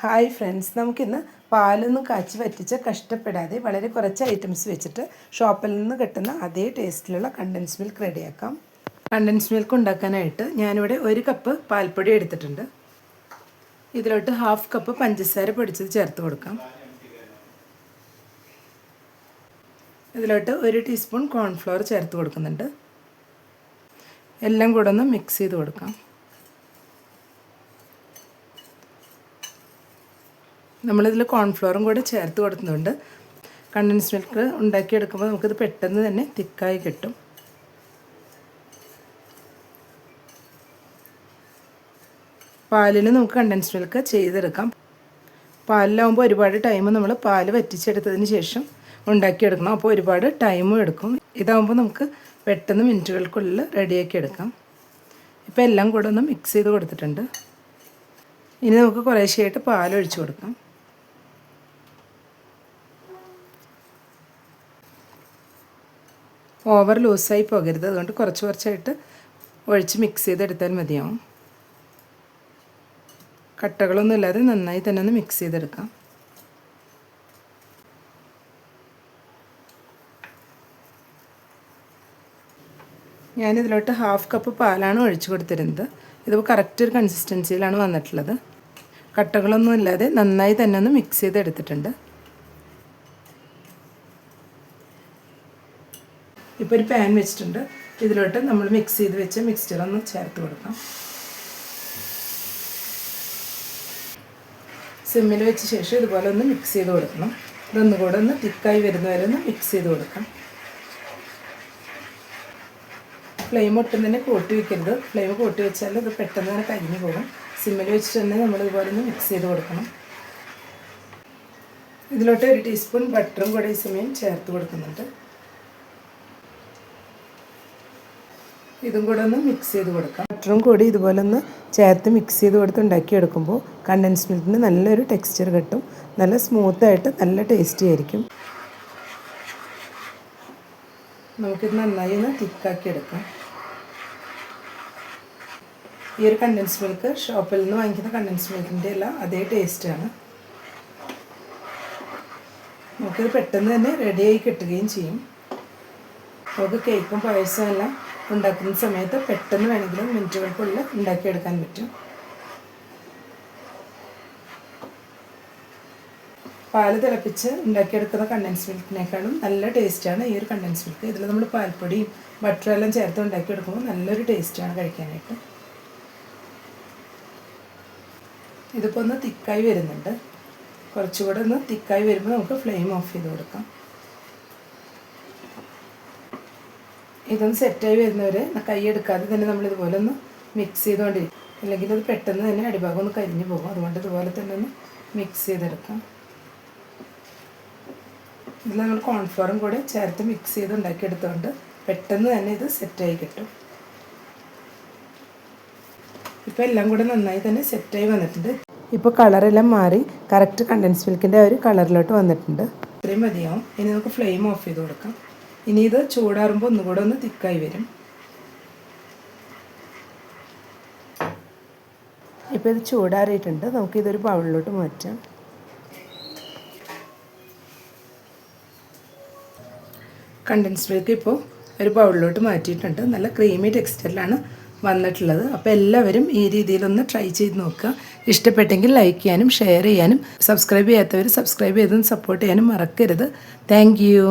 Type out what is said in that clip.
Hi friends, നമുക്കിന്ന് പാലൊന്നും കാച്ചി വറ്റിച്ച് കഷ്ടപ്പെടാതെ വളരെ കുറച്ച് ഐറ്റംസ് വെച്ചിട്ട് ഷോപ്പിൽ നിന്ന് കിട്ടുന്ന അതേ ടേസ്റ്റിലുള്ള കണ്ടൻസ് മിൽക്ക് റെഡിയാക്കാം. കണ്ടൻസ് മിൽക്ക് ഉണ്ടാക്കാനായിട്ട് ഞാനിവിടെ 1 കപ്പ് പാൽപ്പൊടി എടുത്തിട്ടുണ്ട്. ഇതിലോട്ട് 1/2 കപ്പ് പഞ്ചസാര പൊടിച്ചത് ചേർത്ത് കൊടുക്കാം. ഇതിലോട്ട് 1 ടീസ്പൂൺ കോൺഫ്ലവർ ചേർത്ത് കൊടുക്കുന്നുണ്ട്. എല്ലാം കൂടെ ഒന്ന് മിക്സ് ചെയ്ത് കൊടുക്കാം. നമ്മളിതിൽ കോൺഫ്ലവറും കൂടെ ചേർത്ത് കൊടുക്കുന്നുണ്ട്. കണ്ടൻസ് മിൽക്ക് ഉണ്ടാക്കിയെടുക്കുമ്പോൾ നമുക്കിത് പെട്ടെന്ന് തന്നെ തിക്കായി കിട്ടും. പാലിന് നമുക്ക് കണ്ടൻസ് മിൽക്ക് ചെയ്തെടുക്കാം. പാലിലാവുമ്പോൾ ഒരുപാട് ടൈം നമ്മൾ പാല് വറ്റിച്ചെടുത്തതിന് ശേഷം ഉണ്ടാക്കിയെടുക്കണം. അപ്പോൾ ഒരുപാട് ടൈമും എടുക്കും. ഇതാവുമ്പോൾ നമുക്ക് പെട്ടെന്ന് മിനിറ്റുകൾക്കുള്ളിൽ റെഡിയാക്കി എടുക്കാം. ഇപ്പോൾ എല്ലാം കൂടെ ഒന്ന് മിക്സ് ചെയ്ത് കൊടുത്തിട്ടുണ്ട്. ഇനി നമുക്ക് കുറേശ്ശെയായിട്ട് പാലൊഴിച്ച് കൊടുക്കാം. ഓവർ ലൂസായി പോകരുത്, അതുകൊണ്ട് കുറച്ച് കുറച്ചായിട്ട് ഒഴിച്ച് മിക്സ് ചെയ്തെടുത്താൽ മതിയാവും. കട്ടകളൊന്നും ഇല്ലാതെ നന്നായി തന്നെ ഒന്ന് മിക്സ് ചെയ്തെടുക്കാം. ഞാനിതിലോട്ട് 1/2 കപ്പ് പാലാണ് ഒഴിച്ച് കൊടുത്തിരുന്നത്. ഇത് കറക്റ്റ് ഒരു കൺസിസ്റ്റൻസിയിലാണ് വന്നിട്ടുള്ളത്. കട്ടകളൊന്നും ഇല്ലാതെ നന്നായി തന്നെ ഒന്ന് മിക്സ് ചെയ്തെടുത്തിട്ടുണ്ട്. ഇപ്പോൾ ഒരു പാൻ വെച്ചിട്ടുണ്ട്. ഇതിലോട്ട് നമ്മൾ മിക്സ് ചെയ്ത് വെച്ച മിക്സ്ചറൊന്ന് ചേർത്ത് കൊടുക്കാം. സിമ്മിൽ വെച്ച ശേഷം ഇതുപോലെ ഒന്ന് മിക്സ് ചെയ്ത് കൊടുക്കണം. ഇതൊന്നുകൂടെ ഒന്ന് തിക്കായി വരുന്നവരെ ഒന്ന് മിക്സ് ചെയ്ത് കൊടുക്കാം. ഫ്ലെയിം ഒട്ടും തന്നെ കൂട്ടി വയ്ക്കരുത്. ഫ്ലെയിം കൂട്ടി വെച്ചാൽ ഇത് പെട്ടെന്ന് തന്നെ കരിഞ്ഞു പോകും. സിമ്മിൽ വെച്ചിട്ട് തന്നെ നമ്മളിതുപോലെ ഒന്ന് മിക്സ് ചെയ്ത് കൊടുക്കണം. ഇതിലോട്ട് 1 ടീസ്പൂൺ ബട്ടറും കൂടെ ഈ സമയം ചേർത്ത് കൊടുക്കുന്നുണ്ട്. ഇതും കൂടെ ഒന്ന് മിക്സ് ചെയ്ത് കൊടുക്കാം. ബട്ടറും കൂടി ഇതുപോലെ ഒന്ന് ചേർത്ത് മിക്സ് ചെയ്ത് കൊടുത്ത് ഉണ്ടാക്കിയെടുക്കുമ്പോൾ കണ്ടൻസ് മിൽക്കിന് നല്ലൊരു ടെക്സ്ചർ കിട്ടും. നല്ല സ്മൂത്തായിട്ട് നല്ല ടേസ്റ്റി ആയിരിക്കും. നമുക്കിത് നന്നായി ഒന്ന് തിക്കാക്കി എടുക്കാം. ഈ ഒരു കണ്ടൻസ് മിൽക്ക് ഷോപ്പിൽ നിന്ന് വാങ്ങിക്കുന്ന കണ്ടൻസ് മിൽക്കിൻ്റെ എല്ലാം അതേ ടേസ്റ്റാണ്. നമുക്കിത് പെട്ടെന്ന് തന്നെ റെഡിയായി കിട്ടുകയും ചെയ്യും. നമുക്ക് കേക്കും പായസവും എല്ലാം ഉണ്ടാക്കുന്ന സമയത്ത് പെട്ടെന്ന് വേണമെങ്കിലും മിനിറ്റുകൾക്കുള്ളിൽ ഉണ്ടാക്കിയെടുക്കാൻ പറ്റും. പാല് തിളപ്പിച്ച് ഉണ്ടാക്കിയെടുക്കുന്ന കണ്ടൻസ് മിൽക്കിനേക്കാളും നല്ല ടേസ്റ്റാണ് ഈ ഒരു കണ്ടൻസ് മിൽക്ക്. ഇതിൽ നമ്മൾ പാൽപ്പൊടിയും ബട്ടറും എല്ലാം ചേർത്ത് ഉണ്ടാക്കിയെടുക്കുമ്പോൾ നല്ലൊരു ടേസ്റ്റാണ് കഴിക്കാനായിട്ട്. ഇതിപ്പോൾ ഒന്ന് തിക്കായി വരുന്നുണ്ട്. കുറച്ചുകൂടെ ഒന്ന് തിക്കായി വരുമ്പോൾ നമുക്ക് ഫ്ലെയിം ഓഫ് ചെയ്ത് കൊടുക്കാം. ഇതൊന്ന് സെറ്റായി വരുന്നവരെ കൈ എടുക്കാതെ തന്നെ നമ്മളിതുപോലെ ഒന്ന് മിക്സ് ചെയ്തുകൊണ്ടിരിക്കും. അല്ലെങ്കിൽ അത് പെട്ടെന്ന് തന്നെ അടിഭാഗം ഒന്ന് കരിഞ്ഞു പോകും. അതുകൊണ്ട് ഇതുപോലെ തന്നെ ഒന്ന് മിക്സ് ചെയ്തെടുക്കാം. ഇതിൽ നമ്മൾ കോൺഫ്ലവറും കൂടെ ചേർത്ത് മിക്സ് ചെയ്ത് ഉണ്ടാക്കിയെടുത്തുകൊണ്ട് പെട്ടെന്ന് തന്നെ ഇത് സെറ്റായി കിട്ടും. ഇപ്പോൾ എല്ലാം കൂടെ നന്നായി തന്നെ സെറ്റായി വന്നിട്ടുണ്ട്. ഇപ്പോൾ കളറെല്ലാം മാറി കറക്റ്റ് കണ്ടൻസ് മിൽക്കിൻ്റെ ആ ഒരു കളറിലോട്ട് വന്നിട്ടുണ്ട്. ഇത്രയും മതിയാവും. ഇനി നമുക്ക് ഫ്ലെയിം ഓഫ് ചെയ്ത് കൊടുക്കാം. ഇനി ഇത് ചൂടാറുമ്പോൾ ഒന്നുകൂടെ ഒന്ന് തിക്കായി വരും. ഇപ്പോൾ ഇത് ചൂടാറിയിട്ടുണ്ട്. നമുക്കിതൊരു ബൗളിലോട്ട് മാറ്റാം. കണ്ടൻസ് മിൽക്ക് ഇപ്പോൾ ഒരു ബൗളിലോട്ട് മാറ്റിയിട്ടുണ്ട്. നല്ല ക്രീമി ടെക്സ്ചറിലാണ് വന്നിട്ടുള്ളത്. അപ്പോൾ എല്ലാവരും ഈ രീതിയിലൊന്ന് ട്രൈ ചെയ്ത് നോക്കുക. ഇഷ്ടപ്പെട്ടെങ്കിൽ ലൈക്ക് ചെയ്യാനും ഷെയർ ചെയ്യാനും സബ്സ്ക്രൈബ് ചെയ്യാത്തവർ സബ്സ്ക്രൈബ് ചെയ്തൊന്ന് സപ്പോർട്ട് ചെയ്യാനും മറക്കരുത്. Thank you.